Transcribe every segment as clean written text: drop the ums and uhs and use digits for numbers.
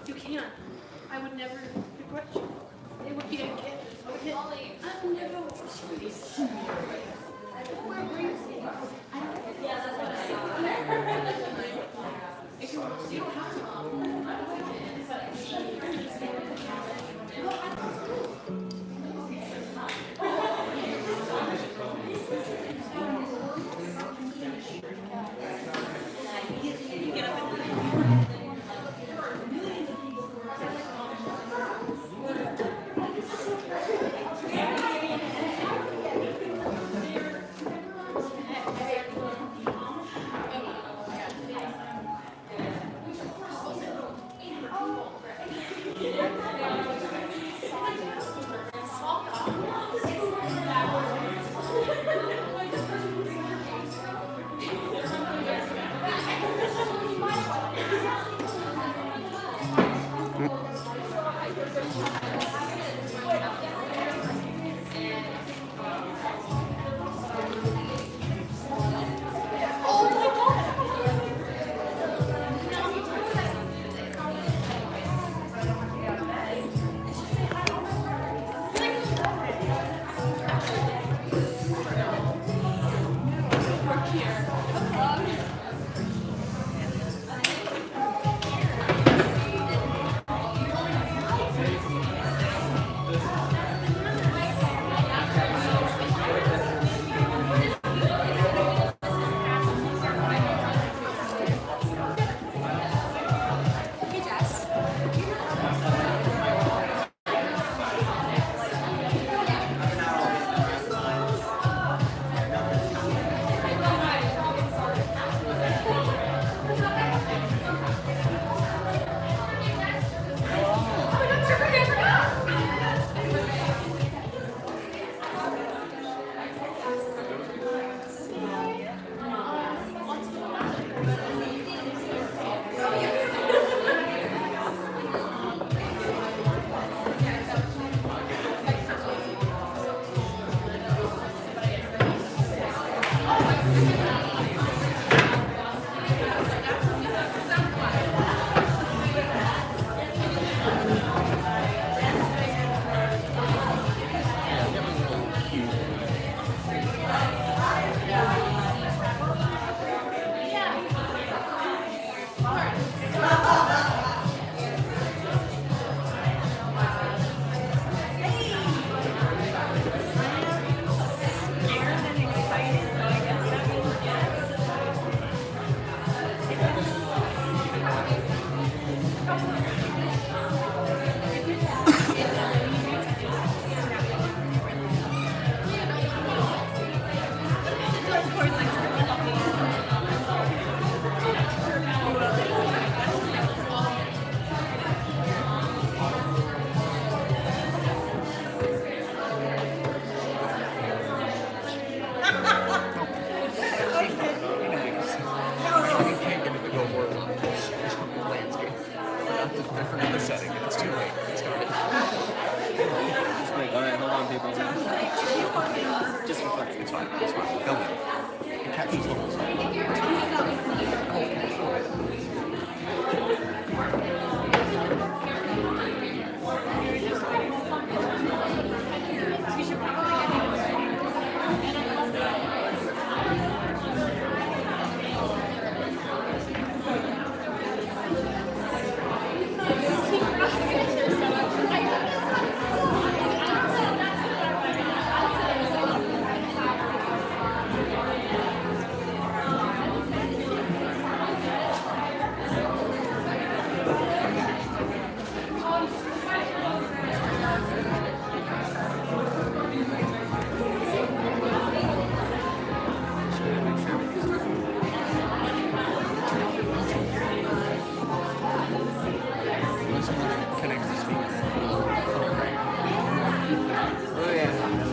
You can't. I would never regret you. It would be a gift. I would never choose. Yeah, that's what I you don't have to.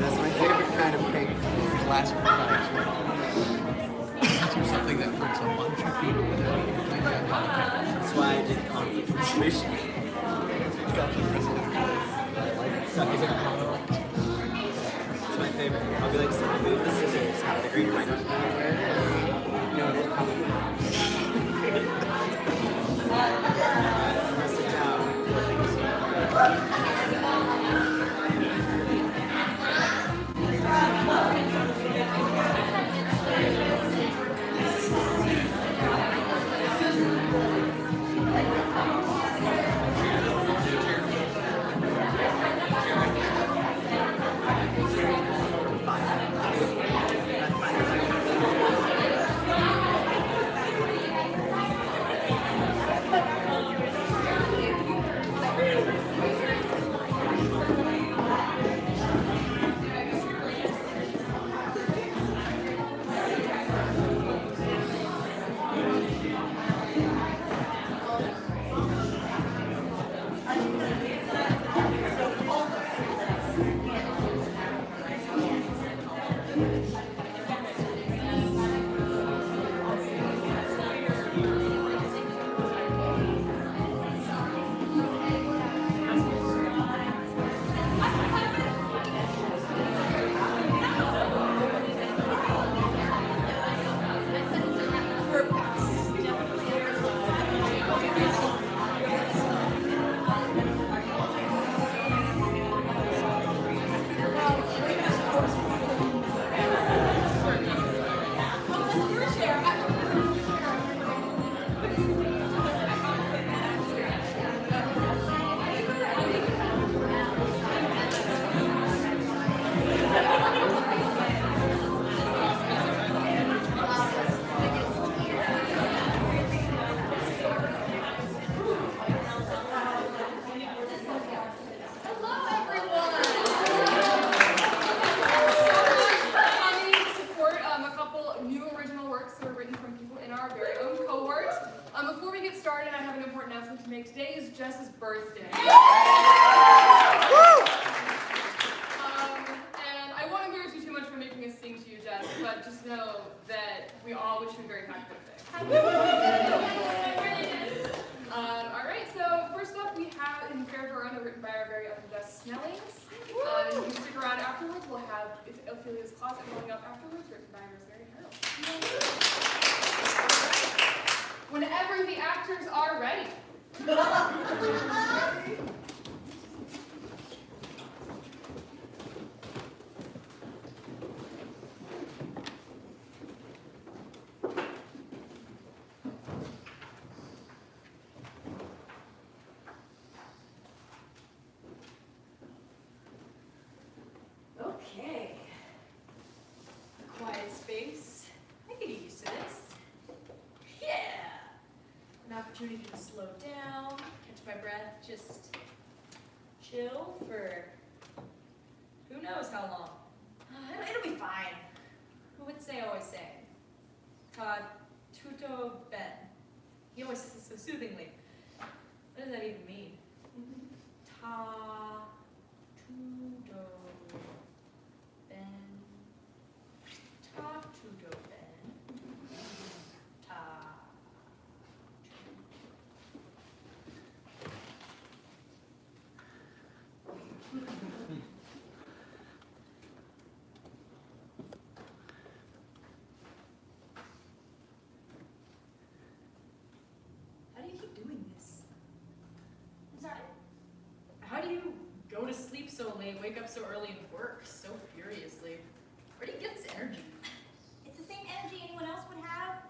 That's my favorite kind of cake. Glass It's my favorite. I'll be like, so move the scissors. Have the grader might not know where it is. No, it is probably not. I'm gonna sit down. Before we get started, I have an important announcement to make. Today is Jess's birthday. And I won't embarrass you too much for making us sing to you, Jess, but just know that we all wish you a very happy birthday. Alright, so first up we have in Verona, written by our very own Jess Snellings. And if you stick around afterwards, we'll have Ophelia's Closet going up afterwards, written by Rosemary Harold. Whenever the actors are ready. Okay. A quiet space. I can get used to this. Yeah. An opportunity to slow down, catch my breath, just chill for who knows how long. It'll be fine. Who would say always say? Ta tutto ben. He always says it so soothingly. What does that even mean? Ta tutto ben. Ta tutto ben. Ta. How do you keep doing this? I'm sorry? How do you go to sleep so late, wake up so early, and work so furiously? Where do you get this energy? It's the same energy anyone else would have.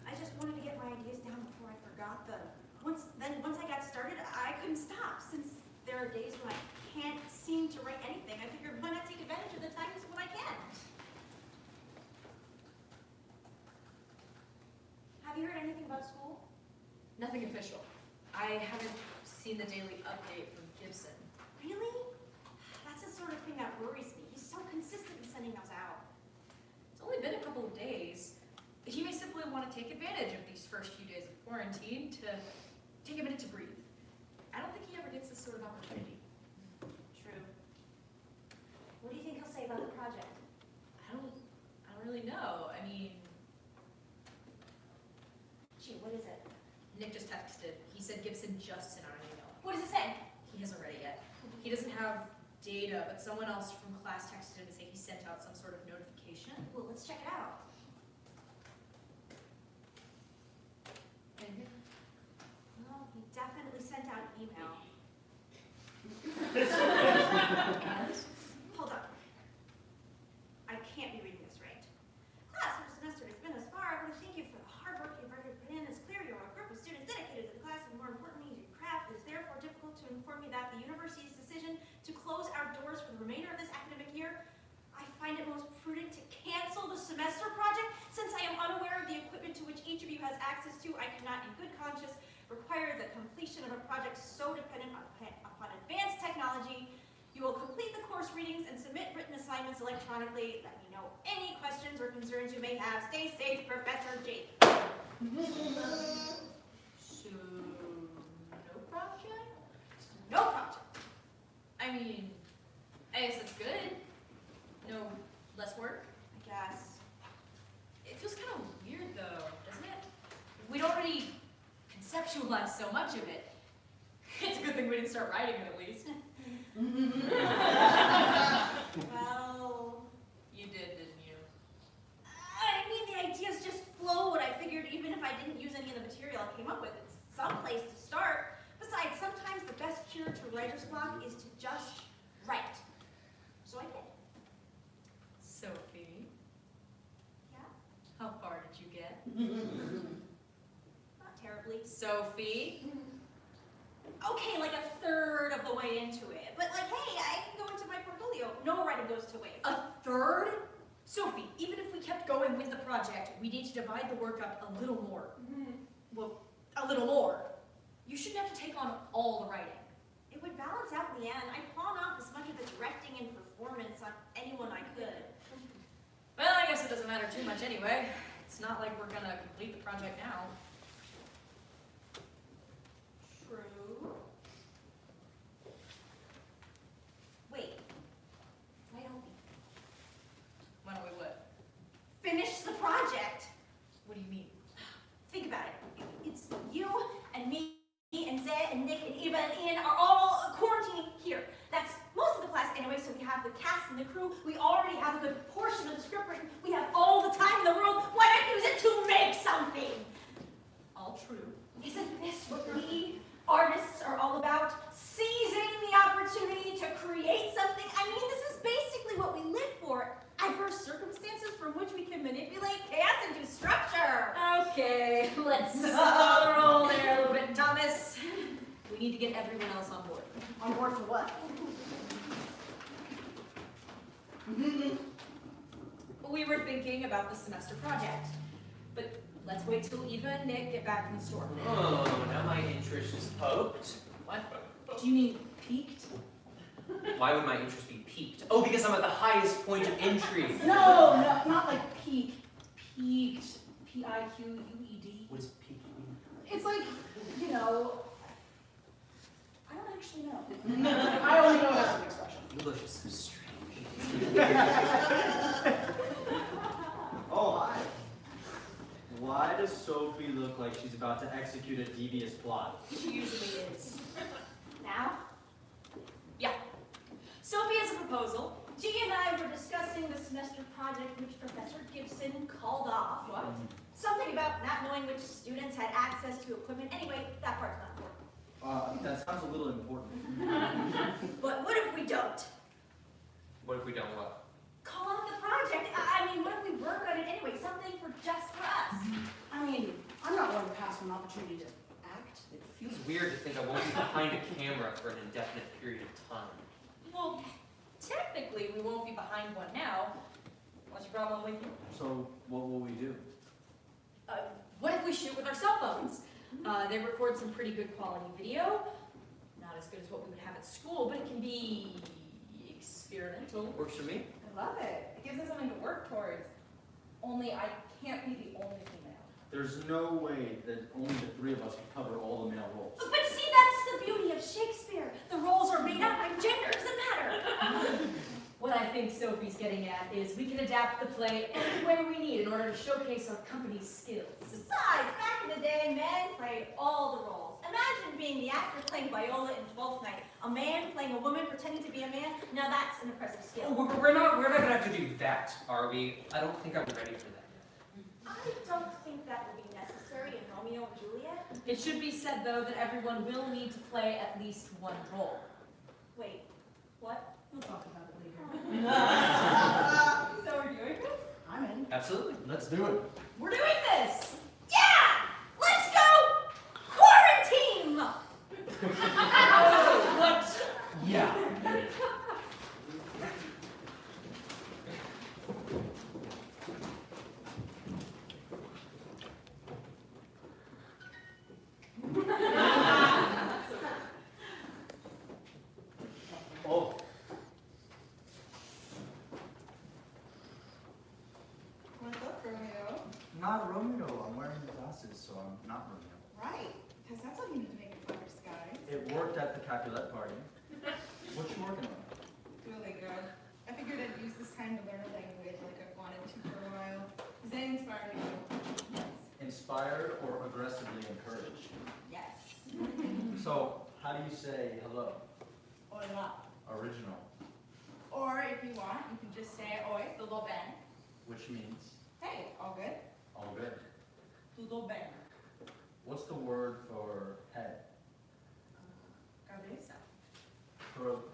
I just wanted to get my ideas down before I forgot them. Once I got started, I couldn't stop. Since there are days when I can't seem to write anything, I figured why not take advantage of the times when I can? Have you heard anything about school? Nothing official. I haven't seen the daily update from Gibson. Really? That's the sort of thing that worries me. He's so consistent in sending those out. It's only been a couple of days. He may simply want to take advantage of these first few days of quarantine to take a minute to breathe. I don't think he ever gets this sort of opportunity. True. What do you think he'll say about the project? I don't really know. I mean, Gee, what is it? Nick just texted. He said Gibson just sent out idea, but someone else from class texted him to say he sent out some sort of notification. Well, let's check it out. And Well, he definitely sent out an email. Hold on. I can't be reading this right. Class, for the semester has been thus far. I want to thank you for the hard work you've already put in. It's clear you're a group of students dedicated to the class, and more importantly, your craft. It is therefore difficult to inform you that the university's decision to close our doors for the remainder of this academic year, I find it most prudent to cancel the semester project. Since I am unaware of the equipment to which each of you has access to, I cannot in good conscience require the completion of a project so dependent upon advanced technology. You will complete the course readings and submit written assignments electronically. Let me know any questions or concerns you may have. Stay safe, Professor Jake. so, no project? No project. I mean, I guess that's good. No less work. I guess. It feels kind of weird though, doesn't it? We'd already conceptualized so much of it. It's a good thing we didn't start writing it at least. Well, You did, didn't you? I mean, the ideas just flowed. I figured even if I didn't use any of the material I came up with, it's some place to start. Besides, sometimes the best cure to writer's block is to just write. So I did. Sophie, Yeah? how far did you get? Not terribly. Sophie? Okay, like a third of the way into it. But like, hey, I can go into my portfolio. No writing goes two ways. A third? Sophie, even if we kept going with the project, we need to divide the work up a little more. Well, a little more. You shouldn't have to take on all the writing. It would balance out in the end. I'd pawn off as much of the directing and performance on anyone I could. Well, I guess it doesn't matter too much anyway. It's not like we're gonna complete the project now. True. Wait. Why don't we Why don't we what? finish the project? What do you mean? Think about it. It's you and me and Zed and Nick and Eva and Ian are all quarantining here. That's most of the class anyway, so we have the cast and the crew. We already have a good portion of the script written. We have all the time in the world. Why not use it to make something? All true. Isn't this what we artists are all about? Seizing the opportunity to create something. I mean, this is basically what we live for. Adverse circumstances from which we can manipulate chaos into structure. Okay, let's slow the roll there a little bit, Thomas. We need to get everyone else on board. On board for what? We were thinking about the semester project, but let's wait till Eva and Nick get back from the store. Oh, now my interest is poked. What? Do you mean peaked? Why would my interest be piqued? Oh, because I'm at the highest point of entry. No, not like peak. Peaked. P-I-Q-U-E-D. What does peak mean? It's like, you know, I don't actually know. I only know it as an expression. English is so strange. Oh, hi. Why does Sophie look like she's about to execute a devious plot? She usually is. Now? Yeah. Sophie has a proposal. G and I were discussing the semester project which Professor Gibson called off. What? Something about not knowing which students had access to equipment. Anyway, that part's not important. That sounds a little important. But what if we don't? What if we don't what? Call off the project. I mean, what if we work on it anyway? Something for just for us. I mean, I'm not going to pass on an opportunity to act. It feels weird to think I won't be behind a camera for an indefinite period of time. Well, technically, we won't be behind one now. What's your problem with you? So, what will we do? What if we shoot with our cell phones? They record some pretty good quality video. Not as good as what we would have at school, but it can be experimental. Works for me. I love it. It gives us something to work towards. Only I can't be the only female. There's no way that only the three of us can cover all the male roles. But see, that's the beauty of Shakespeare. The roles are made up by gender. Doesn't matter. What I think Sophie's getting at is we can adapt the play any way we need in order to showcase our company's skills. Besides, back in the day, men played all the roles. Imagine being the actor playing Viola in Twelfth Night, a man playing a woman pretending to be a man. Now that's an impressive skill. We're not gonna have to do that, are we? I don't think I'm ready for that yet. I don't think that will be necessary in Romeo and Juliet. It should be said, though, that everyone will need to play at least one role. Wait, what? We'll talk about it later. So we're doing this? I'm in. Absolutely. Let's do it. We're doing this! Yeah! Let's go! Quarantine! What? Yeah. Oh. What's up, Romeo? Not Romeo. I'm wearing glasses, so I'm not Romeo. Right, because that's how you need to make a clever disguise. It worked at the Capulet party. What you working on? Really good. I figured I'd use this time to learn a language like I've wanted to for a while. Zen inspired me. Yes. Inspired or aggressively encouraged? Yes. So, how do you say hello? Hola. Original. Or if you want, you can just say oi, tudo bem. Which means Hey, all good? all good. Tudo bem. What's the word for head? Cabeça. Throat.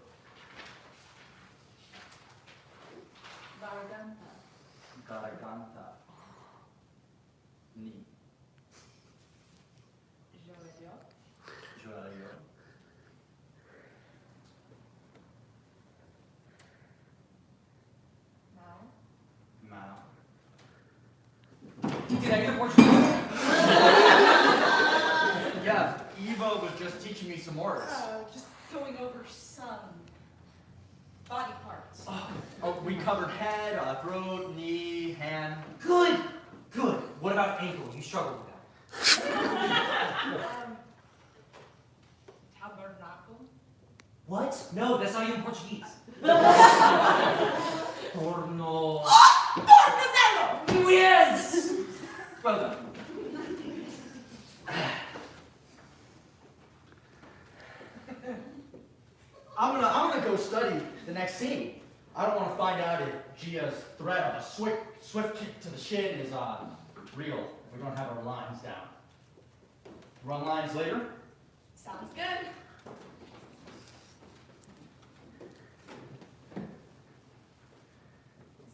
Garganta. Garganta. Knee. Joelho. Joelho. Mão. Mouth. Did I get a Portuguese? Yeah, Eva was just teaching me some words. Just going over some body parts. Oh, we covered head, throat, knee, hand. Good. Good. What about ankle? You struggle with that. Tabernacle. What? No, that's not even Portuguese. Torno. Yes! Well done. I'm gonna go study the next scene. I don't want to find out if Gia's threat of a swift kick to the shin is real. If we don't have our lines down. Run lines later. Sounds good.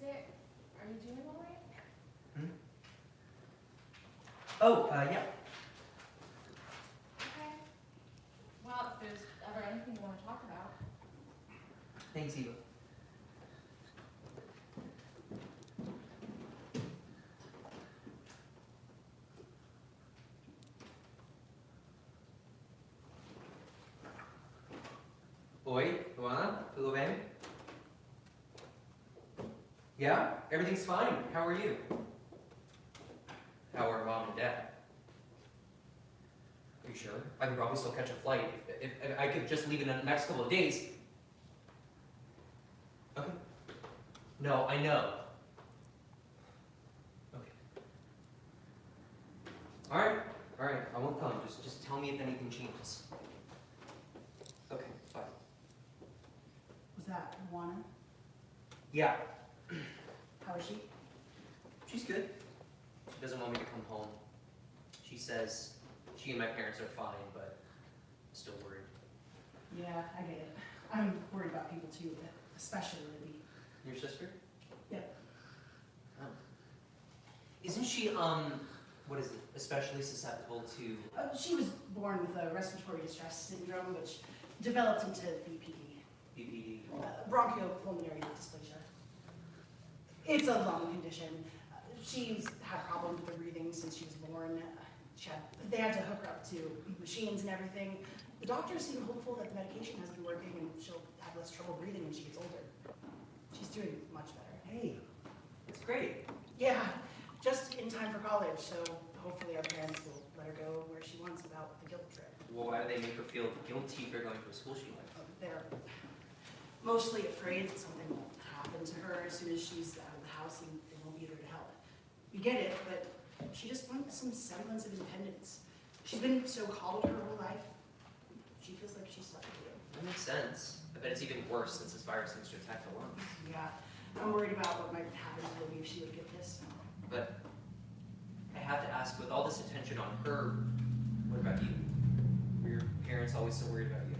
Are you doing all right? Oh, yeah. Okay. Well, if there's ever anything you want to talk about. Thanks, Eva. Oi, Verona, tudo bem? Yeah, everything's fine. How are you? How are mom and dad? Are you sure? I can probably still catch a flight if I could just leave in the next couple of days. Okay. No, I know. Okay. All right. I won't come. Just tell me if anything changes. Okay. Bye. Was that Juana? Yeah. How is she? She's good. She doesn't want me to come home. She says she and my parents are fine, but I'm still worried. Yeah, I get it. I'm worried about people too, especially Libby. Your sister? Yep. Oh. Isn't she, what is it, especially susceptible to... She was born with a respiratory distress syndrome, which developed into BPD, BPD? bronchopulmonary dysplasia. It's a lung condition. She's had problems with her breathing since she was born. They had to hook her up to machines and everything. The doctors seem hopeful that the medication has been working and she'll have less trouble breathing when she gets older. She's doing much better. Hey, that's great. Yeah, just in time for college, so hopefully our parents will let her go where she wants without the guilt trip. Well, why do they make her feel guilty for going to a school she likes? They're mostly afraid that something will happen to her as soon as she's out of the house and they won't be there to help. We get it, but she just wants some semblance of independence. She's been so coddled her whole life. She feels like she's stuck with you. That makes sense. I bet it's even worse since this virus seems to attack the lungs. Yeah, I'm worried about what might happen to Libby if she would get this. But I have to ask, with all this attention on her, what about you? Were your parents always so worried about you?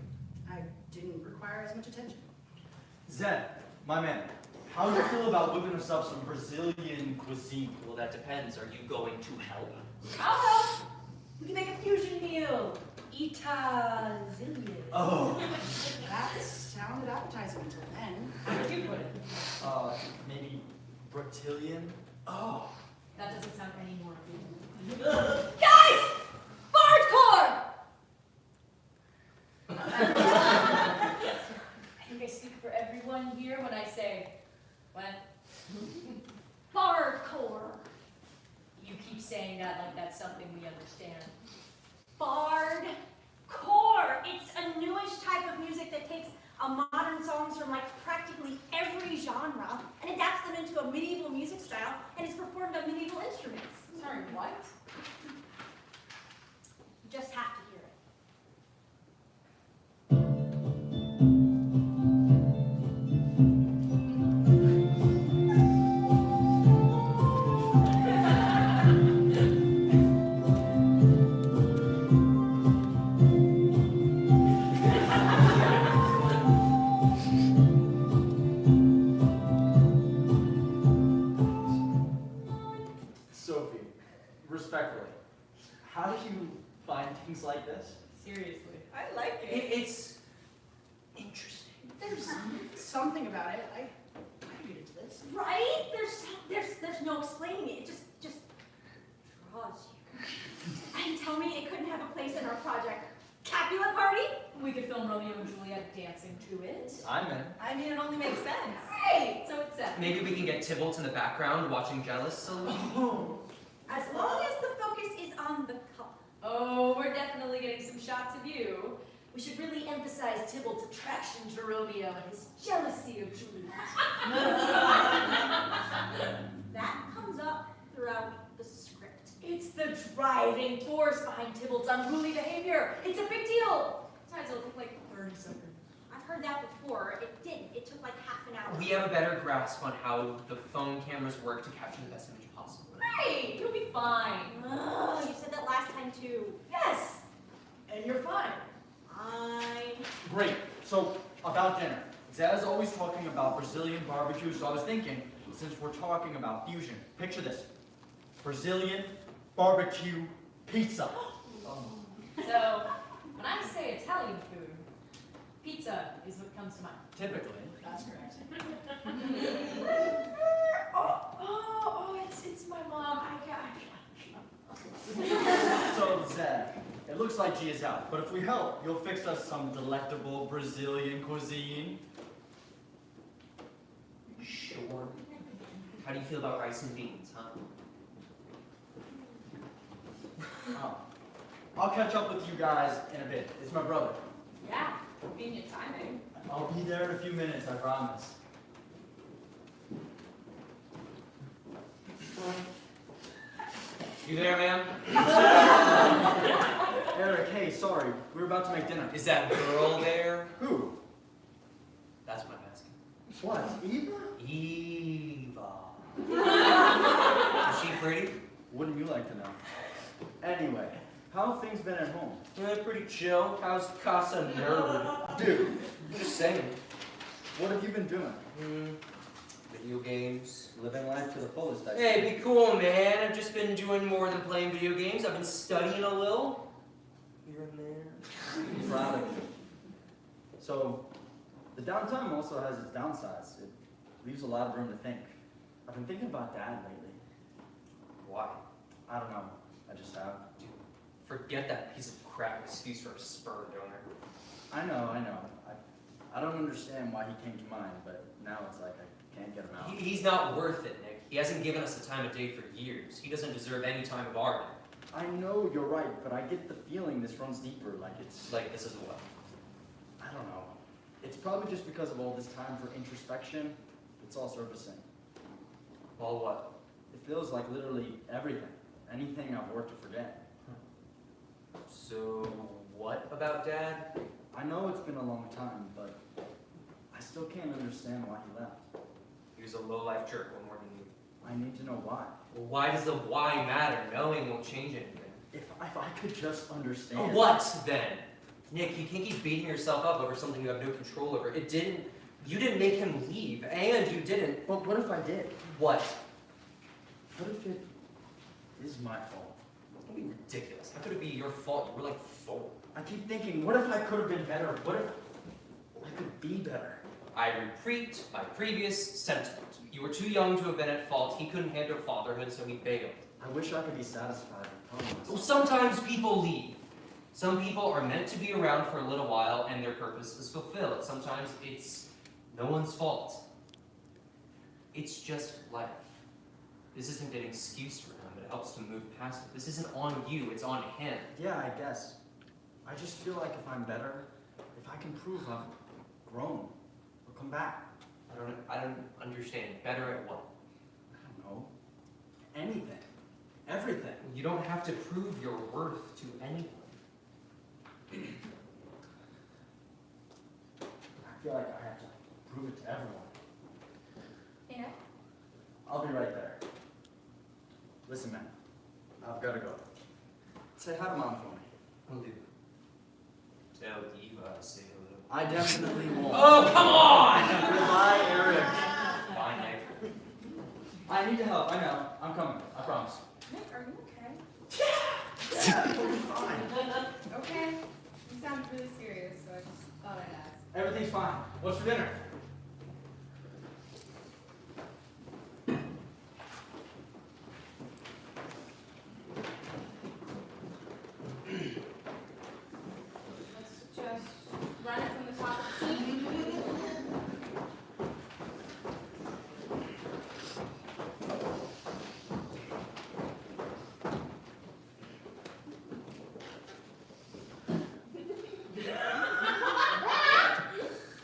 I didn't require as much attention. Zen, my man, how do you feel about whipping us up some Brazilian cuisine? Well, that depends. Are you going to help? I'll help. We can make a fusion meal. Italian. Oh. That sounded appetizing until then. How did you put it? Maybe Brazilian? Oh. That doesn't sound any more appealing. Guys! Bardcore! I think I speak for everyone here when I say, what? Bardcore. You keep saying that like that's something we understand. Bardcore. It's a newish type of music that takes modern songs from like practically every genre and adapts them into a medieval music style and is performed on medieval instruments. Sorry, what? You just have to hear it. Sophie, respectfully, how do you find things like this? Seriously. I like it. It's interesting. There's something about it. I can get into this. Right? There's no explaining it. It just draws you. And tell me it couldn't have a place in our project. Capulet party? We could film Romeo and Juliet dancing to it. I'm in. I mean, it only makes sense. Right, so it's set. Maybe we can get Tybalt in the background watching Jealous. As long as the focus is on the couple. Oh, we're definitely getting some shots of you. We should really emphasize Tybalt's attraction to Romeo and his jealousy of Juliet. That comes up throughout the script. It's the driving force behind Tybalt's unruly behavior. It's a big deal. Besides, it'll take like 30 seconds. I've heard that before. It didn't. It took like half an hour. We have a better grasp on how the phone cameras work to capture the best image possible. Right, you'll be fine. Oh, you said that last time too. Yes, and you're fine. Fine. Great. So, about dinner. Zed's always talking about Brazilian barbecue, so I was thinking, since we're talking about fusion, picture this. Brazilian barbecue pizza. So, when I say Italian food, pizza is what comes to mind. Typically. That's correct. It's my mom. So, Zed, it looks like G is out, but if we help, you'll fix us some delectable Brazilian cuisine. Sure. How do you feel about rice and beans, huh? Oh. I'll catch up with you guys in a bit. It's my brother. Yeah, convenient timing. I'll be there in a few minutes, I promise. You there, ma'am? Eric, hey, sorry. We were about to make dinner. Is that girl there? Who? That's what I'm asking. What? Eva? Eva. Is she pretty? Wouldn't you like to know? Anyway, how have things been at home? Yeah, pretty chill. How's Casa Nerd? Dude, Just saying. what have you been doing? Video games. Living life to the fullest, I Hey, be cool, man. I've just been doing more than playing video games. I've been studying a little. Here and there. I'm proud of you. So, the downtime also has its downsides. It leaves a lot of room to think. I've been thinking about Dad lately. Why? I don't know. I just have. Dude, forget that piece of crap excuse for a sperm donor. I know. I don't understand why he came to mind, but now it's like I can't get him out. He's not worth it, Nick. He hasn't given us the time of day for years. He doesn't deserve any time of our day. I know you're right, but I get the feeling this runs deeper, like it's... Like this as well. I don't know. It's probably just because of all this time for introspection. It's all surfacing. Well, what? It feels like literally everything. Anything I've worked to forget. So, what about Dad? I know it's been a long time, but I still can't understand why he left. He was a low-life jerk, what more than you? I need to know why. Well, why does the why matter? Knowing won't change anything. If I could just understand. What then? Nick, you can't keep beating yourself up over something you have no control over. You didn't make him leave, and you didn't. But what if I did? What? What if it is my fault? Don't be ridiculous. How could it be your fault? You were like 4. I keep thinking, what if I could have been better? What if I could be better? I repeat my previous sentiment. You were too young to have been at fault. He couldn't handle fatherhood, so he bailed. I wish I could be satisfied with telling Well, myself. sometimes people leave. Some people are meant to be around for a little while and their purpose is fulfilled. Sometimes it's no one's fault. It's just life. This isn't an excuse for him, but it helps to move past it. This isn't on you, it's on him. Yeah, I guess. I just feel like if I'm better, if I can prove I've grown, or come back. I don't understand. Better at what? I don't know. Anything. Everything. You don't have to prove your worth to anyone. I feel like I have to prove it to everyone. You know? I'll be right there. Listen, man. I've got to go. Say hi to Mom for me. Will do. Tell Eva I say hello. I definitely won't. Oh, come on! Goodbye, Eric. Bye, Nick. I need to help. I know. I'm coming. I promise. Nick, are you okay? Yeah, totally fine. Okay. You sound really serious, so I just thought I'd ask. Everything's fine. What's for dinner? Let's just run it from the top of the scene.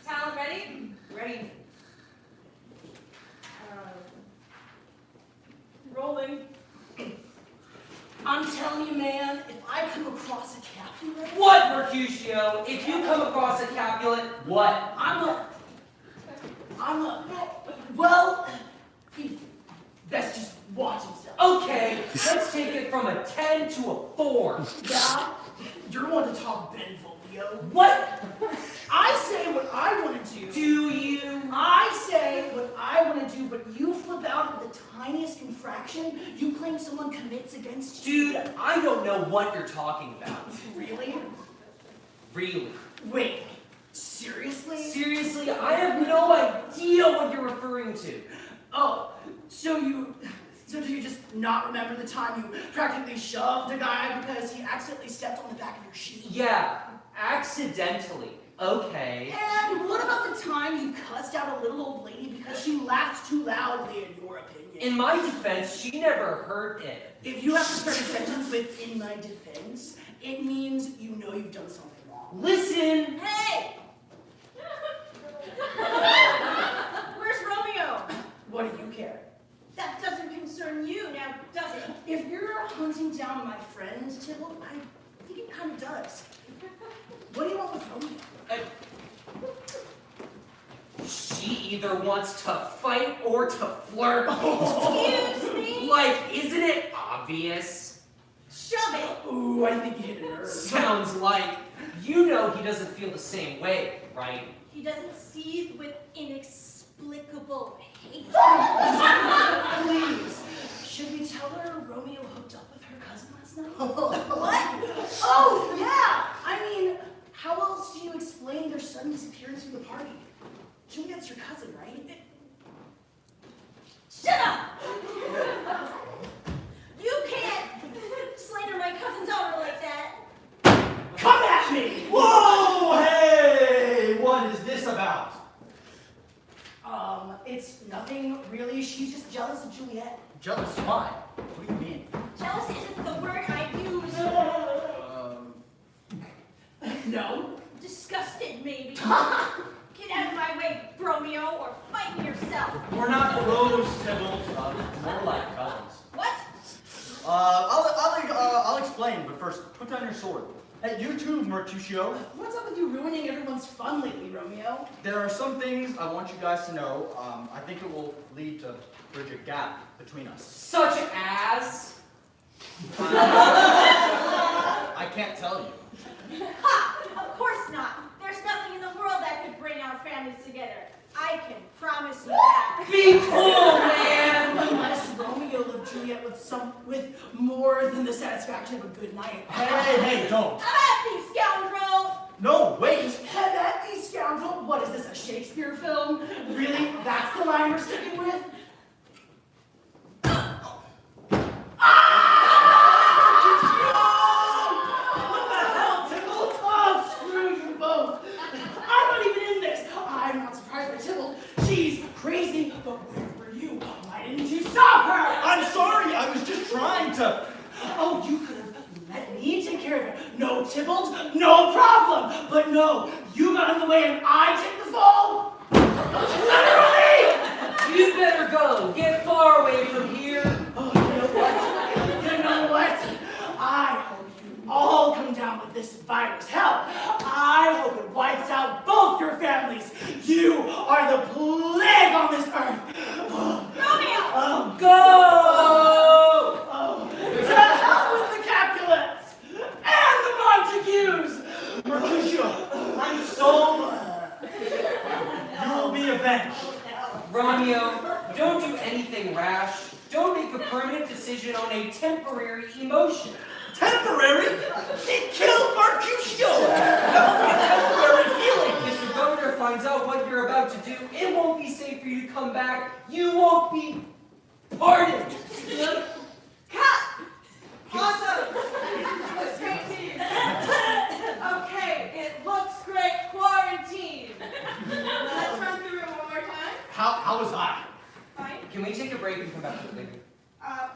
Talent ready? Ready? Rolling. I'm telling you, man, if I come across a Capulet, What, Mercutio? If you come across a Capulet, what? well, you best just watch himself. Okay, let's take it from a 10 to a 4. Yeah, you're one to talk Benvolio. What? I say what I want to do. Do you? I say what I want to do, but you flip out at the tiniest infraction. You claim someone commits against you. Dude, I don't know what you're talking about. Really? Really? Wait, seriously? Seriously, I have no idea what you're referring to. Oh, so do you just not remember the time you practically shoved a guy because he accidentally stepped on the back of your sheet? Yeah, accidentally. Okay. And what about the time you cussed out a little old lady because she laughed too loudly, in your opinion? In my defense, she never heard it. If you have to start a sentence with "in my defense," it means you know you've done something wrong. Listen! Hey! Where's Romeo? What do you care? That doesn't concern you now, does it? If you're hunting down my friend, Tibble, I think it kind of does. What do you want with Romeo? She either wants to fight or to flirt. Excuse me? Like, isn't it obvious? Shove it! Ooh, I think you hit a nerve. Sounds like. You know he doesn't feel the same way, right? He doesn't seethe with inexplicable hate. Please, should we tell her Romeo hooked up with her cousin last night? What? Oh, yeah! I mean, how else do you explain their sudden disappearance from the party? Juliet's your cousin, right? Shut up! You can't slander my cousin's honor like that. Come at me! Whoa! Hey! What is this about? It's nothing really. She's just jealous of Juliet. Jealous? Why? What do you mean? Jealous isn't the word I use. No. Disgusted, maybe. Get out of my way, Romeo, or fight yourself. We're not bros, Tibble. More like cousins. What? I'll explain, but first, put down your sword. Hey, you too, Mercutio. What's up with you ruining everyone's fun lately, Romeo? There are some things I want you guys to know. I think it will lead to bridge a gap between us. Such as. I can't tell you. Ha! Of course not. There's nothing in the world that could bring our families together. I can promise you that. Be cool, man! Unless Romeo loved Juliet with more than the satisfaction of a good night. Hey, don't. I'm happy, scoundrel! No, wait. Had that be scoundrel? What is this, a Shakespeare film? Really? That's the line we're sticking with? What the hell, Tybalt? Oh, screw you both. I'm not even in this. I'm not surprised by Tybalt. She's crazy, but where were you? Why didn't you stop her? I'm sorry. I was just trying to. Oh, you could have let me take care of it. No, Tybalt, no problem. But no, you got in the way and I take the fall. Literally! You better go. Get far away from here. Oh, you know what? You know what? I hope you all come down with this virus. Hell, I hope it wipes out both your families. You are the plague on this earth. Romeo! Go! To hell with the Capulets and the Montagues. Mercutio, I'm so. You will be avenged. Romeo, don't do anything rash. Don't make a permanent decision on a temporary emotion. Temporary? She killed Mercutio. That will be a temporary feeling. If the governor finds out what you're about to do, it won't be safe for you to come back. You won't be pardoned. Cut! Awesome! Looks great team. Okay, it looks great quarantine. Let's run through it one more time. How was I? Fine. Can we take a break and come back to it later?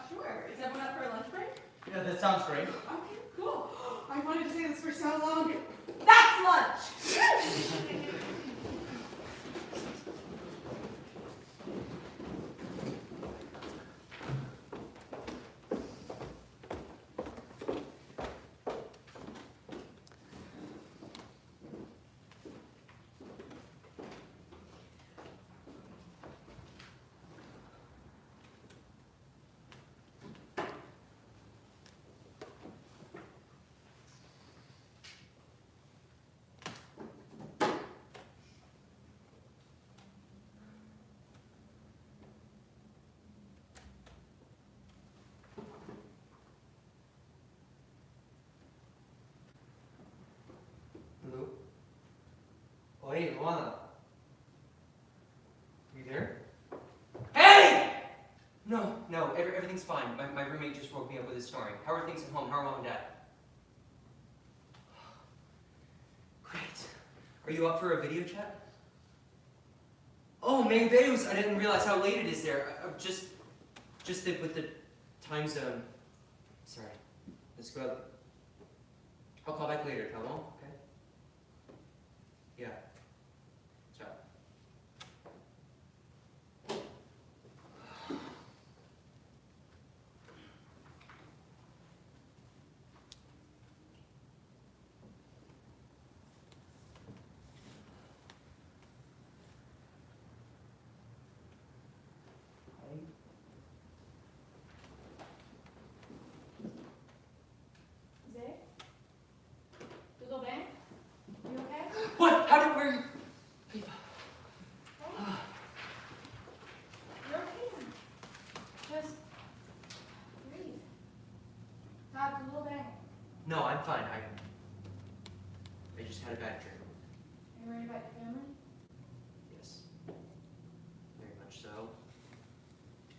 Sure. Is everyone up for a lunch break? Yeah, that sounds great. Okay, cool. I wanted to say this for so long. That's lunch! Hello? Oh, hey, Luana. You there? Hey! No, everything's fine. My roommate just woke me up with his snoring. How are things at home? How are mom and dad? Great. Are you up for a video chat? Oh, May Deus, I didn't realize how late it is there. Just with the time zone. Sorry. Let's go up. I'll call back later, come on? Okay? Yeah. Ciao. Zay? Google Bang? You okay? What? How did where you? You're okay now. Just breathe. Todd, Google Bang. No, I'm fine. I just had a bad dream. Are you worried about your family? Yes. Very much so.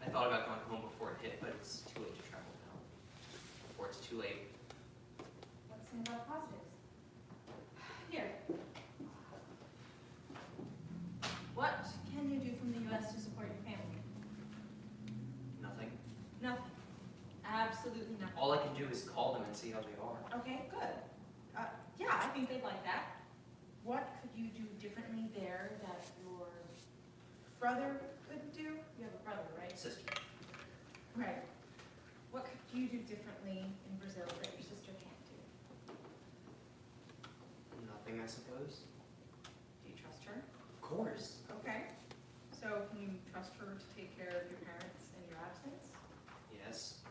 I thought about going home before it hit, but it's too late to travel now. Or it's too late. Let's think about positives. Here. What can you do from the U.S. to support your family? Nothing. Nothing. Absolutely nothing. All I can do is call them and see how they are. Okay, good. Yeah, I think they'd like that. What could you do differently there that your brother could do? You have a brother, right? Sister. Right. What could you do differently in Brazil that your sister can't do? Nothing, I suppose. Do you trust her? Of course. Okay. So can you trust her to take care of your parents in your absence? Yes.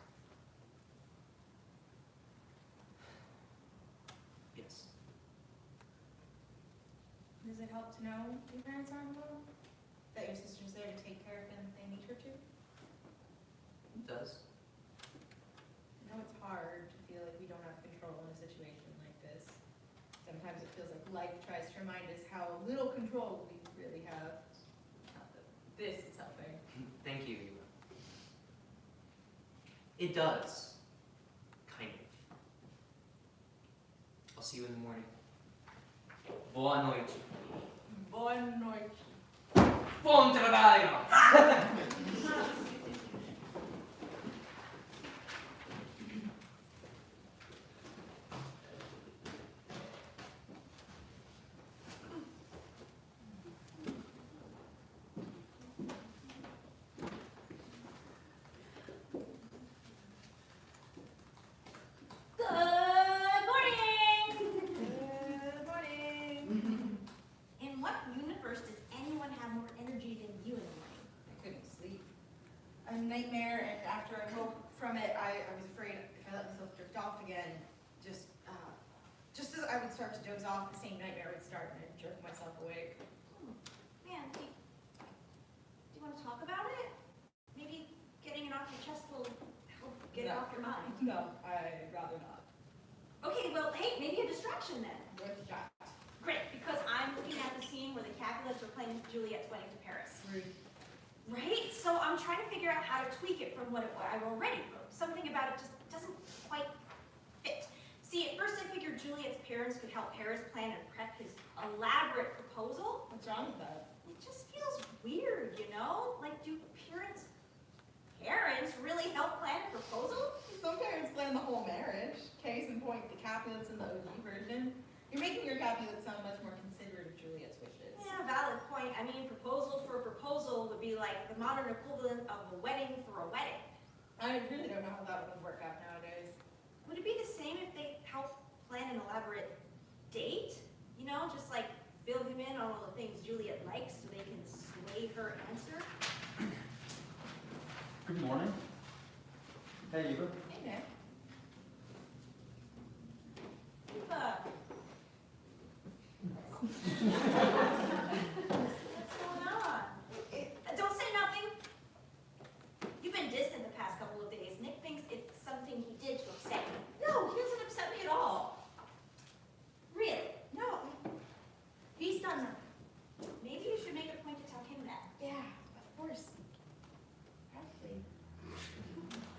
Yes. Does it help to know your parents aren't alone? That your sister's there to take care of them if they need her to? It does. I know it's hard to feel like we don't have control in a situation like this. Sometimes it feels like life tries to remind us how little control we really have. Not that this is helping. Thank you, Eva. It does. Kind of. I'll see you in the morning. Boa noite. Boa noite. Buon trabalho! Good morning! Good morning. In what universe does anyone have more energy than you in the morning? I couldn't sleep. A nightmare, and after I woke from it, I was afraid if I let myself drift off again, just as I would start to doze off, the same nightmare would start and I'd jerk myself awake. Man, do you want to talk about it? Maybe getting it off your chest will help get it No. off your mind. No, I'd rather not. Okay, well, hey, maybe a distraction then. Worth a shot. Great, because I'm looking at the scene where the Capulets are planning Juliet's wedding to Paris. Rude. Right? So I'm trying to figure out how to tweak it from what I already wrote. Something about it just doesn't quite fit. See, at first I figured Juliet's parents could help Paris plan and prep his elaborate proposal. What's wrong with that? It just feels weird, you know? Like, do parents really help plan a proposal? Some parents plan the whole marriage. Case in point, the Capulets in the OG version. You're making your Capulet sound much more considerate of Juliet's wishes. Yeah, valid point. I mean, proposal for a proposal would be like the modern equivalent of a wedding for a wedding. I really don't know how that would work out nowadays. Would it be the same if they helped plan an elaborate date? You know, just like fill him in on all the things Juliet likes so they can sway her answer? Good morning. Hey, Eva. Hey, Nick. Eva. What's going on? Don't say nothing. You've been distant the past couple of days. Nick thinks it's something he did to upset you. No, he doesn't upset me at all. Really? No. He's done nothing. Maybe you should make a point to tell him that. Yeah, of course. Probably.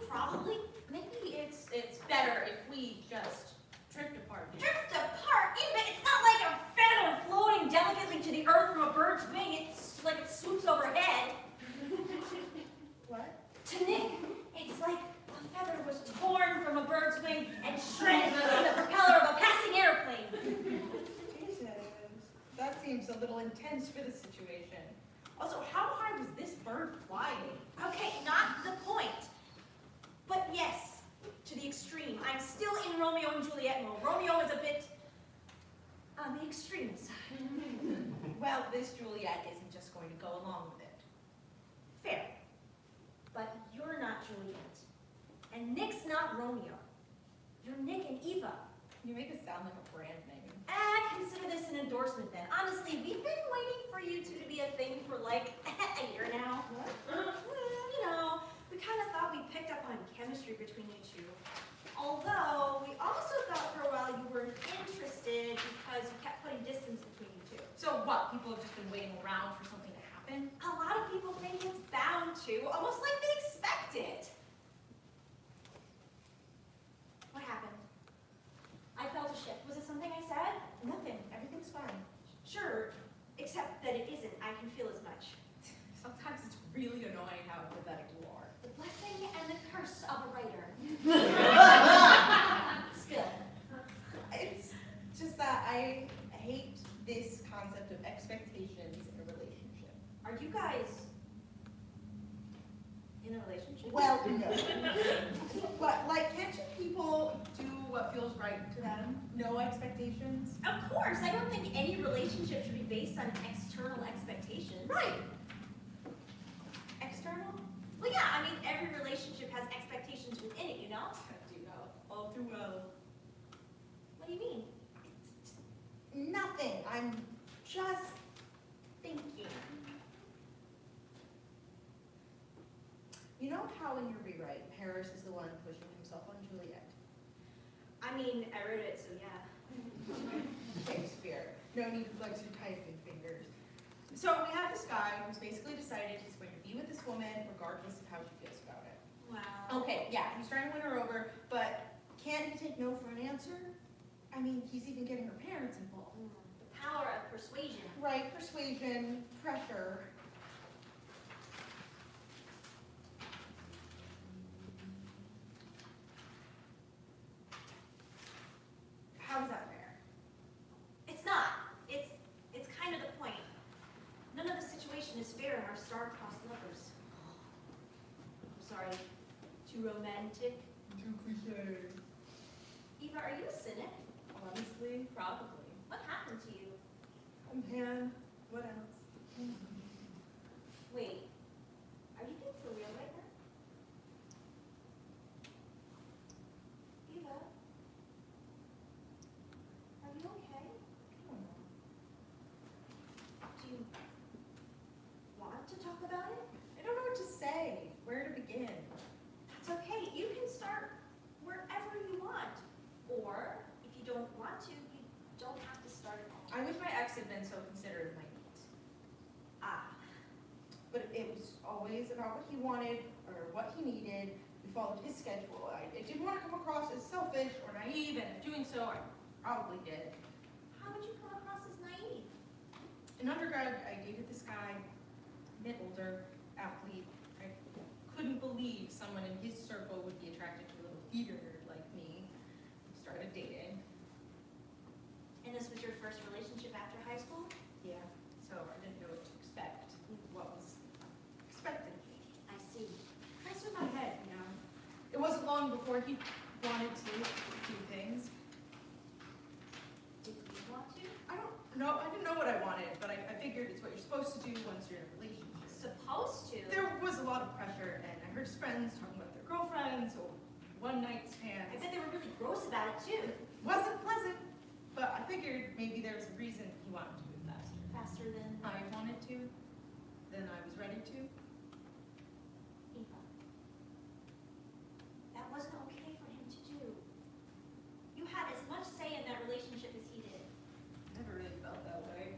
Probably. Maybe it's better if we just drift apart. Drift apart. Even it's not like a feather floating delicately to the earth from a bird's wing. It's like it swoops overhead. What? To Nick, it's like a feather was torn from a bird's wing and shredded in the propeller of a passing airplane. Jesus. That seems a little intense for the situation. Also, how high was this bird flying? Okay, not the point. But yes, to the extreme. I'm still in Romeo and Juliet mode. Romeo is a bit on the extreme side. Well, this Juliet isn't just going to go along with it. Fair. But you're not Juliet. And Nick's not Romeo. You're Nick and Eva. You make it sound like a brand name. Consider this an endorsement then. Honestly, we've been waiting for you two to be a thing for like a year now. What? You know, we kind of thought we picked up on chemistry between you two. Although, we also thought for a while you weren't interested because you kept putting distance between you two. So what? People have just been waiting around for something to happen? A lot of people think it's bound to, almost like they expect it. What happened? I felt a shift. Was it something I said? Nothing. Everything's fine. Sure, except that it isn't. I can feel as much. Sometimes it's really annoying how empathetic you are. The blessing and the curse of a writer. Spill. It's just that I hate this concept of expectations in a relationship. Are you guys in a relationship? Well, no. But, like, can't you people do what feels right to them? No expectations? Of course, I don't think any relationship should be based on external expectations. Right. External? Well, yeah, I mean, every relationship has expectations within it, you know? I do know. All too well. What do you mean? Nothing. I'm just thinking. You know how in your rewrite, Paris is the one pushing himself on Juliet? I mean, I wrote it, so yeah. Shakespeare. No need to flex your typing fingers. So we have this guy who's basically decided he's going to be with this woman regardless of how she feels about it. Wow. Okay, yeah, he's trying to win her over, but can't he take no for an answer? I mean, he's even getting her parents involved. The power of persuasion. Right, persuasion, pressure. How is that fair? It's not. It's kind of the point. None of the situation is fair in our star-crossed lovers. I'm sorry. Too romantic? Too cliche. Eva, are you a cynic? Honestly, Probably. What happened to you? man, what else? Wait. Are you being for real right now? Eva? Are you okay? Do you want to talk about it? I don't know what to say, where to begin. That's okay. You can start wherever you want. Or, if you don't want to, you don't have to start at all. I wish my ex had been so considerate of my needs. Ah, But it was always about what he wanted or what he needed. We followed his schedule. I didn't want to come across as selfish or naive, and in doing so, I probably did. how would you come across as naive? In undergrad, I dated this guy, a bit older, athlete. I couldn't believe someone in his circle would be attracted to a little theater nerd like me. We started dating. And this was your first relationship after high school? Yeah, so I didn't know what to expect, what was expected of me. I see. That's in my head, you know. It wasn't long before he wanted to do things. Did you want to? I didn't know what I wanted, but I figured it's what you're supposed to do once you're in a relationship. Supposed to? There was a lot of pressure, and I heard his friends talking about their girlfriends or one night stands. I bet they were really gross about it too. Wasn't pleasant, but I figured maybe there was a reason he wanted to move faster. Faster than I wanted to, then I was ready to. Eva. That wasn't okay for him to do. You had as much say in that relationship as he did. Never really felt that way.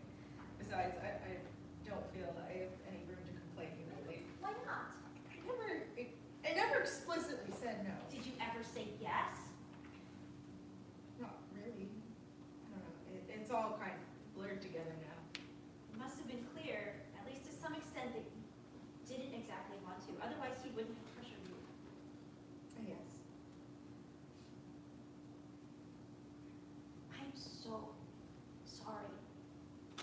Besides, I don't feel I have any room to complain, really. Why not? I never explicitly said no. Did you ever say yes? Not really. I don't know. It's all kind of blurred together now. It must have been clear, at least to some extent, that you didn't exactly want to. Otherwise, he wouldn't have pressured you. I guess. I'm so sorry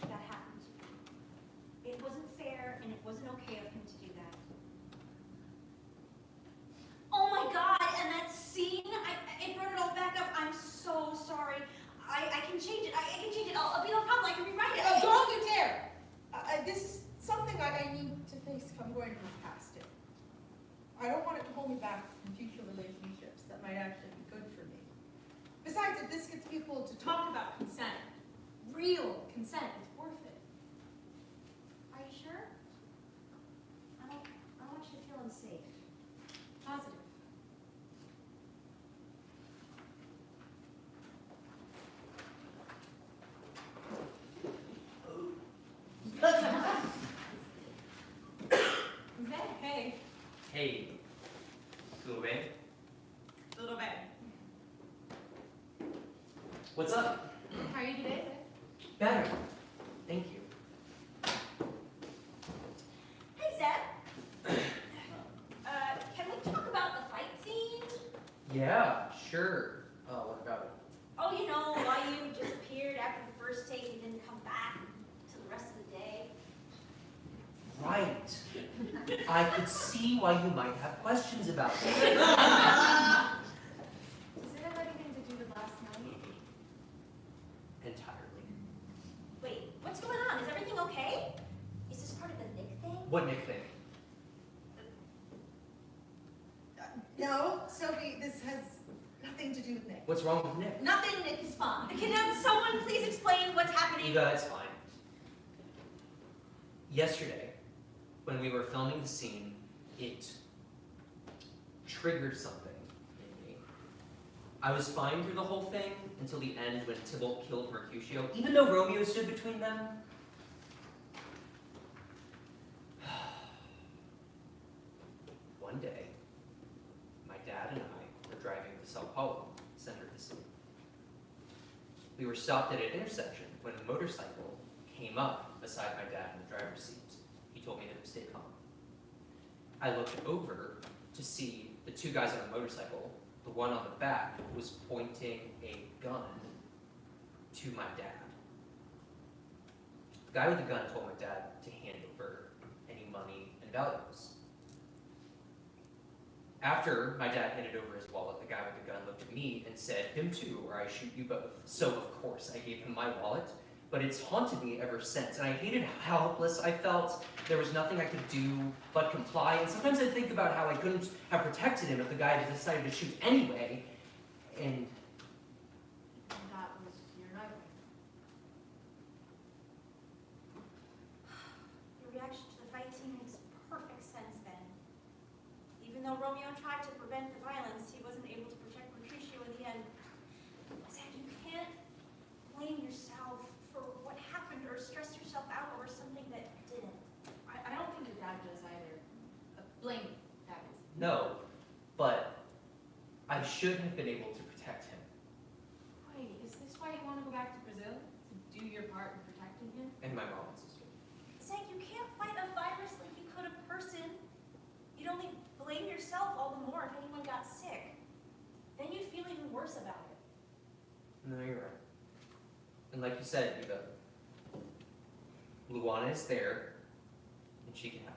that happened to you. It wasn't fair, and it wasn't okay of him to do that. Oh my God, and that scene, it brought it all back up. I'm so sorry. I can change it. I can change it. I'll be no problem. I can rewrite it. Don't you dare! This is something I need to face if I'm going to move past it. I don't want it to hold me back from future relationships that might actually be good for me. Besides, if this gets people to talk about consent, real consent, it's worth it. Are you sure? I don't want you to feel unsafe. Positive. Hey, Hey, little babe. little babe. What's up? How are you today? Better. Thank you. Hey, Zeb. Can we talk about the fight scene? Yeah, sure. Oh, what about it? Oh, you know, why you disappeared after the first take and didn't come back until the rest of the day. Right. I could see why you might have questions about it. Sophie, this has nothing to do with Nick. What's wrong with Nick? Nothing, Nick is fine. Can someone please explain what's happening? Eva, it's fine. Yesterday, when we were filming the scene, it triggered something in me. I was fine through the whole thing until the end when Tybalt killed Mercutio, even though Romeo stood between them. One day, my dad and I were driving to Sao Paulo, center of the city. We were stopped at an intersection when a motorcycle came up beside my dad in the driver's seat. He told me to stay calm. I looked over to see the two guys on a motorcycle. The one on the back was pointing a gun to my dad. The guy with the gun told my dad to hand over any money and valuables. After my dad handed over his wallet, the guy with the gun looked at me and said, "Him too, or I shoot you both." So of course I gave him my wallet, but it's haunted me ever since, and I hated how helpless I felt. There was nothing I could do but comply, and sometimes I think about how I couldn't have protected him if the guy had decided to shoot anyway, and That was your nightmare. Your reaction to the fight scene makes perfect sense then. Even though Romeo tried to prevent the violence, he wasn't able to protect Mercutio in the end. Zach, you can't blame yourself for what happened or stress yourself out over something that didn't. I don't think your dad does either. Blame, that is. no, but I should have been able to protect him, Wait, is this why you want to go back to Brazil? To do your part in protecting him? and my mom and sister. Zach, you can't fight a virus like you could a person. You'd only blame yourself all the more if anyone got sick. Then you'd feel even worse about it. No, you're right. And like you said, Eva, Luana is there, and she can help.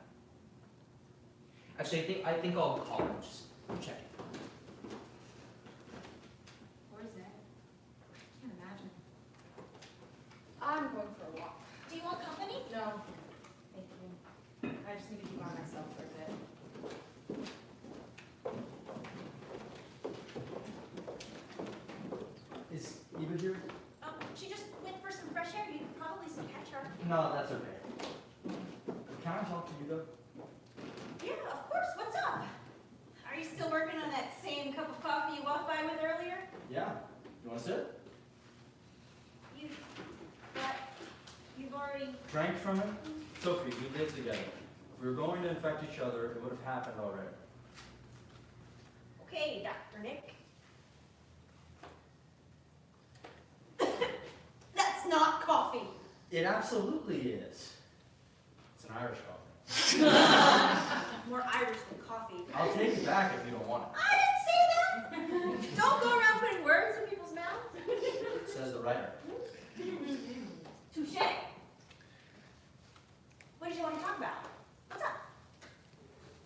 Actually, I think I'll call her and just check it. Where's that? I can't imagine. I'm going for a walk. Do you want company? No, thank you. I just need to be by myself for a bit. Is Eva here? She just went for some fresh air. You could probably still catch her. No, that's okay. Can I talk to you though? Yeah, of course. What's up? Are you still working on that same cup of coffee you walked by with earlier? Yeah. You want to sit? You've already... Drank from it? Sophie, we did together. If we were going to infect each other, it would have happened already. Okay, Dr. Nick. That's not coffee. It absolutely is. It's an Irish coffee. More Irish than coffee. I'll take it back if you don't want it. I didn't say that. Don't go around putting words in people's mouths. Says the writer. Touche. What did you want to talk about? What's up?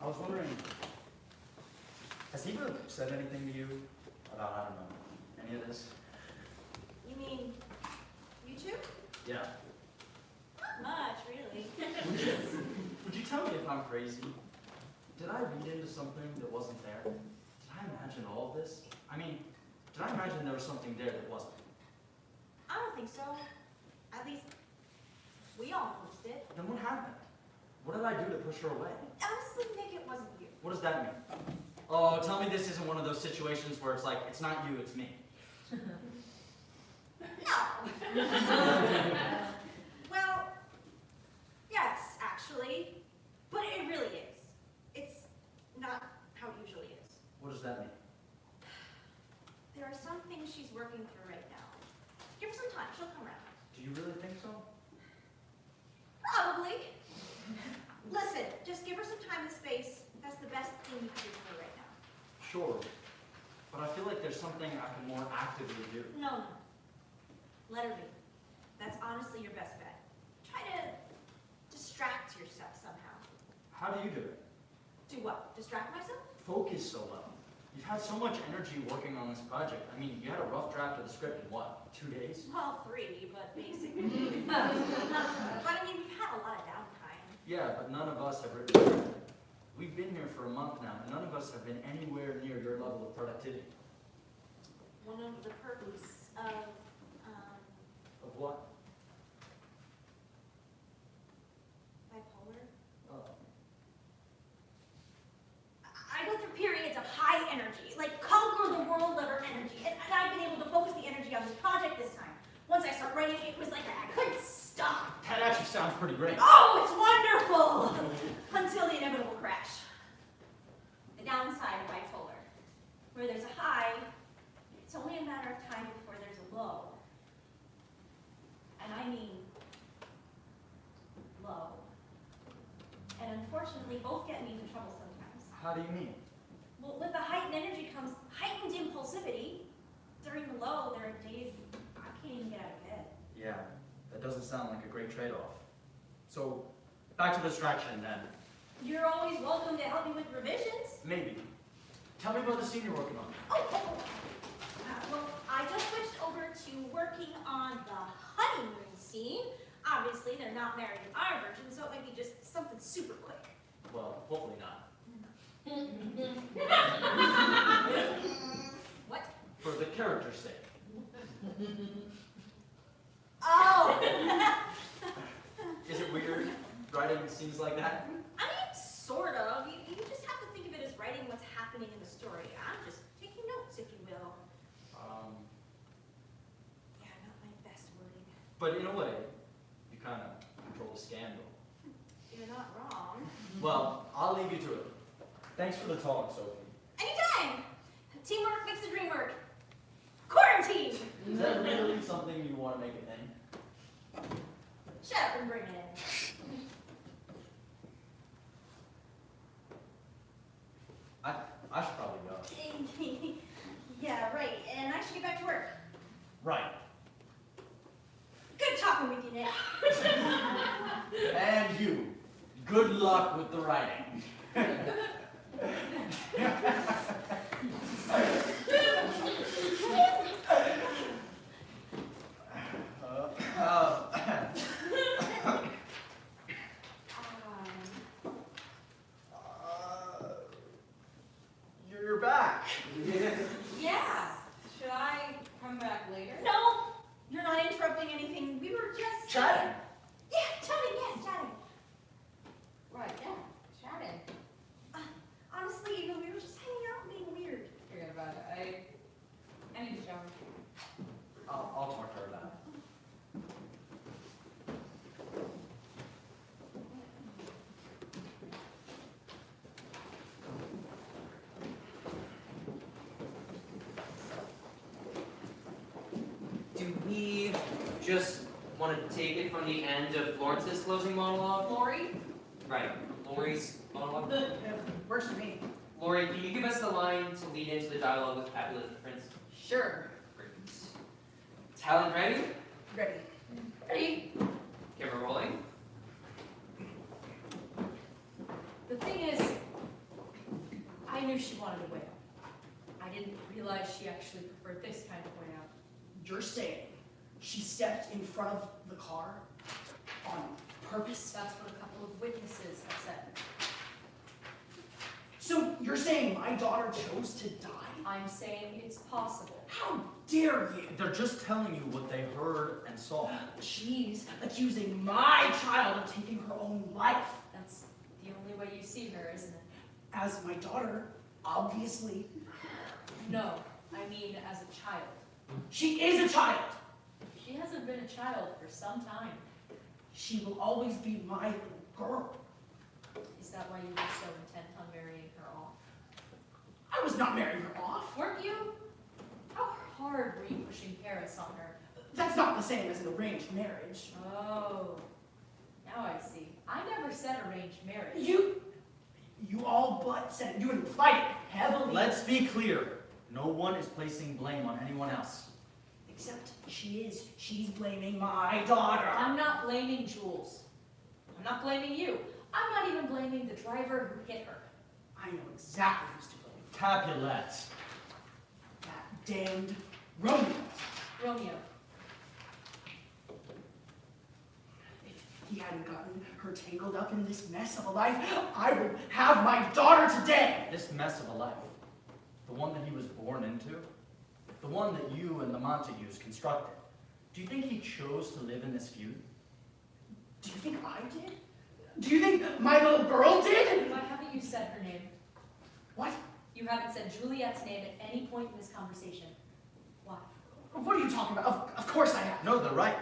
I was wondering, has Eva said anything to you about, I don't know, any of this? You mean you two? Yeah. Not much, really. Would you tell me if I'm crazy? Did I read into something that wasn't there? Did I imagine all of this? I mean, did I imagine there was something there that wasn't? I don't think so. At least, we all noticed it. Then what happened? What did I do to push her away? Honestly, Nick, it wasn't you. What does that mean? Oh, tell me this isn't one of those situations where it's like, it's not you, it's me. No. Well, yes, actually. But it really is. It's not how it usually is. What does that mean? There are some things she's working through right now. Give her some time, she'll come around. Do you really think so? Probably. Listen, just give her some time and space. That's the best thing you can do for her right now. Sure. But I feel like there's something I can more actively do. No. Let her be. That's honestly your best bet. Try to distract yourself somehow. How do you do it? Do what? Distract myself? Focus so well. You've had so much energy working on this project. I mean, you had a rough draft of the script in what, 2 days? Well, 3, but basically. But I mean, we've had a lot of downtime. Yeah, but none of us have written. we've been here for a month now, and none of us have been anywhere near your level of productivity. One of the perks of, Of what? bipolar. Oh. I go through periods of high energy, like conquer the world level energy, and I've been able to focus the energy on this project this time. Once I start writing, it was like I couldn't stop. That actually sounds pretty great. Oh, it's wonderful! Until the inevitable crash. The downside of bipolar, where there's a high, it's only a matter of time before there's a low. And I mean low. And unfortunately, both get me into trouble sometimes. How do you mean? Well, with the heightened energy comes heightened impulsivity. During the low, there are days I can't even get out of bed. Yeah, that doesn't sound like a great trade-off. So, back to the distraction then. You're always welcome to help me with revisions. Maybe. Tell me about the scene you're working on. Well, I just switched over to working on the honeymoon scene. Obviously, they're not married in our version, so it might be just something super quick. Well, hopefully not. What? For the character's sake. Oh! Is it weird writing scenes like that? I mean, sort of. You just have to think of it as writing what's happening in the story. I'm just taking notes, if you will. Yeah, not my best wording. But in a way, you kind of control the scandal. You're not wrong. Well, I'll leave you to it. Thanks for the talk, Sophie. Anytime! Teamwork makes the dream work. Quarantine! Is that really something you want to make a thing? Shut up and bring it in. I should probably go. Yeah, right. And I should get back to work. Right. Good talking with you, Nick. And you. Good luck with the writing. You're back. Yeah. Should I come back later? No, you're not interrupting anything. We were just Chatting. Yeah, chatting. Yes, chatting. Right, yeah. Chatting. Honestly, we were just hanging out and being weird. Forget about it. I need to shower. I'll talk to her about it. Do we just want to take it from the end of Florence's closing monologue? Lori? Right, Lori's monologue. Works for me. Lori, can you give us the line to lead into the dialogue with Capulet the Prince? Sure. Great. Talent ready? Ready. Ready? Camera rolling. The thing is, I knew she wanted a whale. I didn't realize she actually preferred this kind of whale. You're saying she stepped in front of the car on purpose? That's what a couple of witnesses have said. So you're saying my daughter chose to die? I'm saying it's possible. How dare you? They're just telling you what they heard and saw. She's accusing my child of taking her own life. That's the only way you see her, isn't it? As my daughter, obviously. No, I mean as a child. She is a child. She hasn't been a child for some time. She will always be my little girl. Is that why you were so intent on marrying her off? I was not marrying her off. Weren't you? How hard were you pushing Paris on her? That's not the same as an arranged marriage. Oh, now I see. I never said arranged marriage. You all but said it. You implied it heavily. Let's be clear. No one is placing blame on anyone else. Except she is. She's blaming my daughter. I'm not blaming Jules. I'm not blaming you. I'm not even blaming the driver who hit her. I know exactly who's to blame. Capulet. That damned Romeo. Romeo. If he hadn't gotten her tangled up in this mess of a life, I would have my daughter today. This mess of a life, the one that he was born into, the one that you and the Montagues constructed, do you think he chose to live in this feud? Do you think I did? Do you think my little girl did? Why haven't you said her name? What? You haven't said Juliet's name at any point in this conversation. Why? What are you talking about? Of course I have. No, they're right.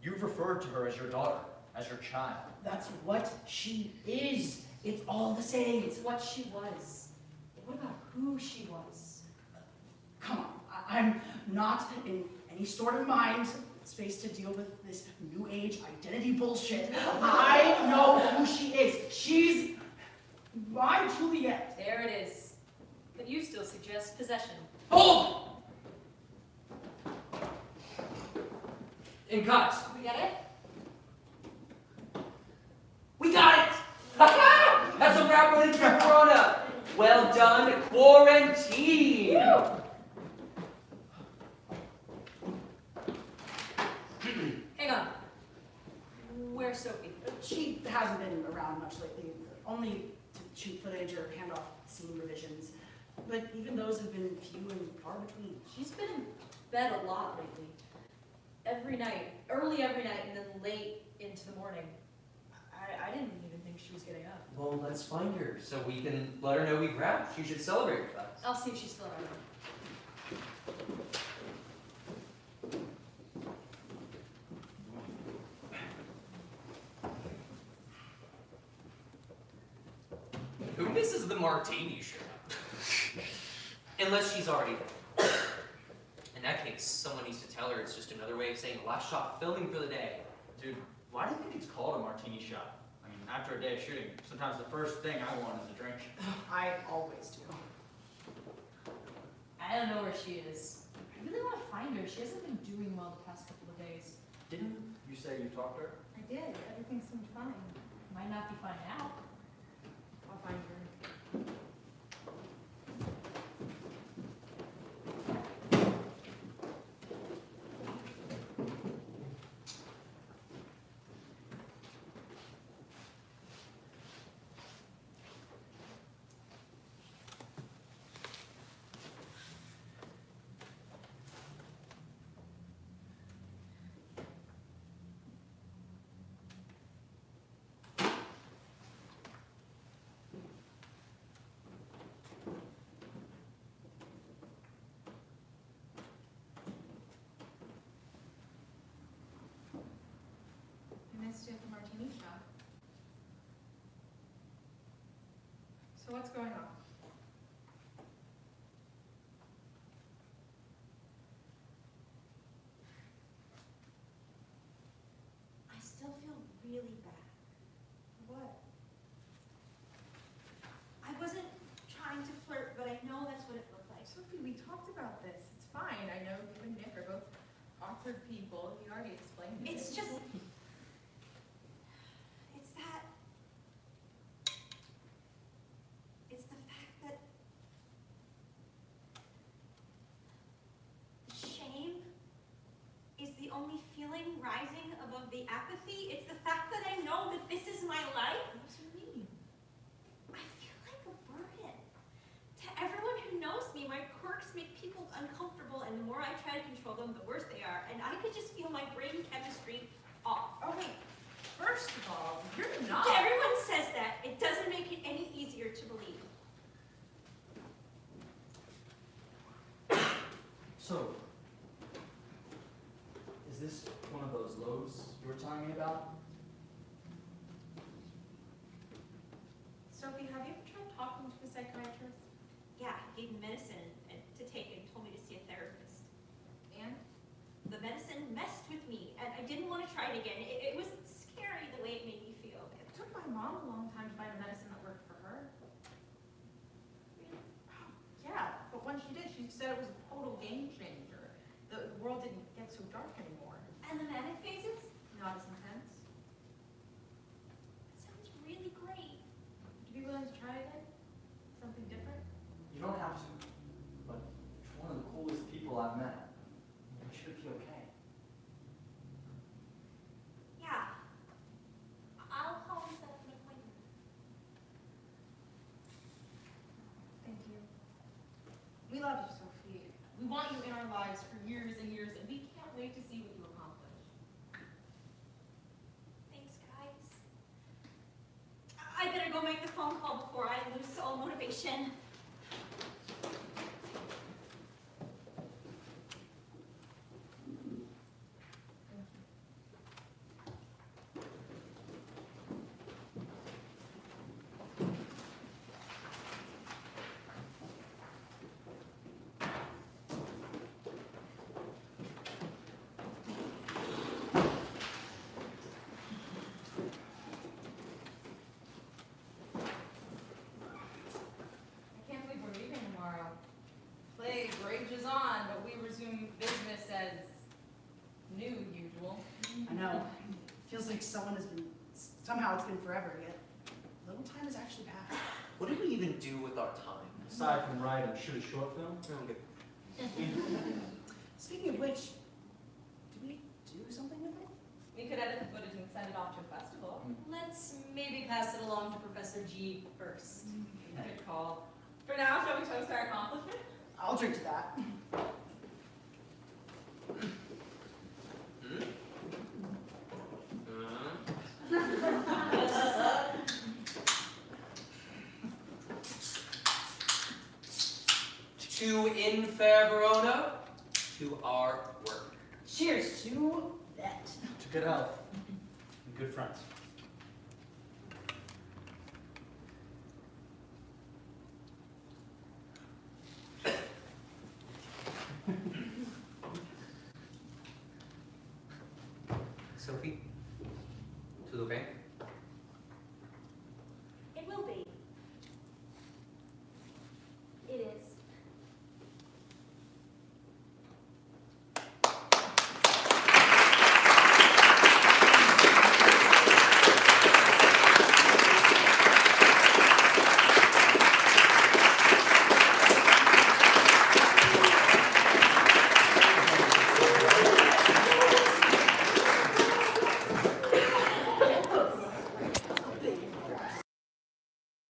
You've referred to her as your daughter, as your child. That's what she is. It's all the same. It's what she was. What about who she was? Come on, I'm not in any sort of mind space to deal with this new age identity bullshit. I know who she is. She's my Juliet. There it is. But you still suggest possession. Hold! In cut. We get it? We got it! That's a wrap on it for Verona. Well done, quarantine. Hang on. Where's Sophie? She hasn't been around much lately, only to shoot footage or hand off scene revisions. But even those have been few and far between. She's been in bed a lot lately. Every night, early every night, and then late into the morning. I didn't even think she was getting up. Well, let's find her so we can let her know we've wrapped. She should celebrate with us. I'll see if she's still around. Who misses the martini show? Unless she's already there. In that case, someone needs to tell her it's just another way of saying last shot filming for the day. Dude, why do you think it's called a martini shot? I mean, after a day of shooting, sometimes the first thing I want is a drink. I always do. I don't know where she is. I really want to find her. She hasn't been doing well the past couple of days. Didn't you say you talked to her? I did, everything seemed fine. Might not be fine now. I'll find her. I missed you at the martini shop. So what's going on? I still feel really bad. What? I wasn't trying to flirt, but I know that's what it looked like. Sophie, we talked about this. It's fine. I know you and Nick are both awkward people. You already explained it. It's just, it's the fact that the shame is the only feeling rising above the apathy. It's the fact that I know that this is my life. What do you mean? I feel like a burden. To everyone who knows me, my quirks make people uncomfortable, and the more I try to control them, the worse they are. And I could just feel my brain chemistry off. Okay, first of all, you're not. Everyone says that. It doesn't make it any easier to believe. So, is this one of those lows you were telling me about? Sophie, have you ever tried talking to a psychiatrist? Yeah, he gave me medicine to take and told me to see a therapist. And? The medicine messed with me, and I didn't want to try it again. It was scary the way it made me feel. It took my mom a long time to find a medicine that worked for her. Yeah, but when she did, she said it was a total game changer. The world didn't get so dark anymore. And the manic phases? Not as intense. That sounds really great. Would you be willing to try again? Something different? You don't have to, but you're one of the coolest people I've met. You should be okay. Yeah, We want you in our lives for years and years, and we can't wait to see what you accomplish. Thanks, guys. I better go make the phone call before I lose all motivation. I can't believe we're leaving tomorrow. Plague rages on, but we resume business as new usual. I know. Feels like somehow it's been forever, yet little time has actually passed. What did we even do with our time? Aside from write and shoot a short film, I don't get Speaking of which, did we do something with it? We could edit the footage and send it off to a festival. Let's maybe pass it along to Professor G first. Good call. For now, shall we toast our accomplishment? I'll drink to that. To in fair Verona, to our work. Cheers to that. to good health and good friends. Sophie, tout okay?